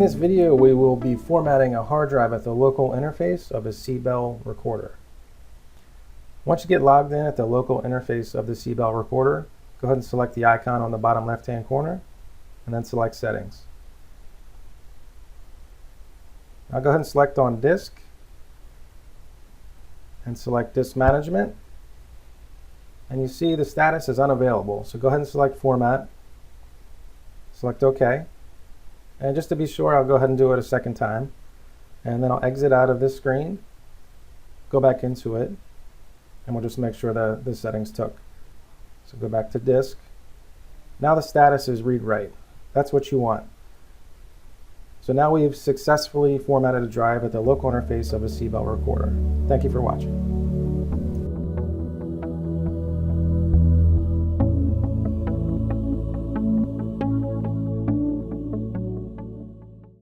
this video, we will be formatting a hard drive at the local interface of a Sibell recorder. Once you get logged in at the local interface of the Sibell recorder, go ahead and select the icon on the bottom left-hand corner, and then select Settings. Now go ahead and select on Disk, and select Disk Management, and you see the status is unavailable. So go ahead and select Format, select OK. And just to be sure, I'll go ahead and do it a second time. And then I'll exit out of this screen, go back into it, and we'll just make sure that the settings took. So go back to disk. Now the status is read-write. That's what you want. So now we've successfully formatted a drive at the local interface of a Sibell recorder. Thank you for watching.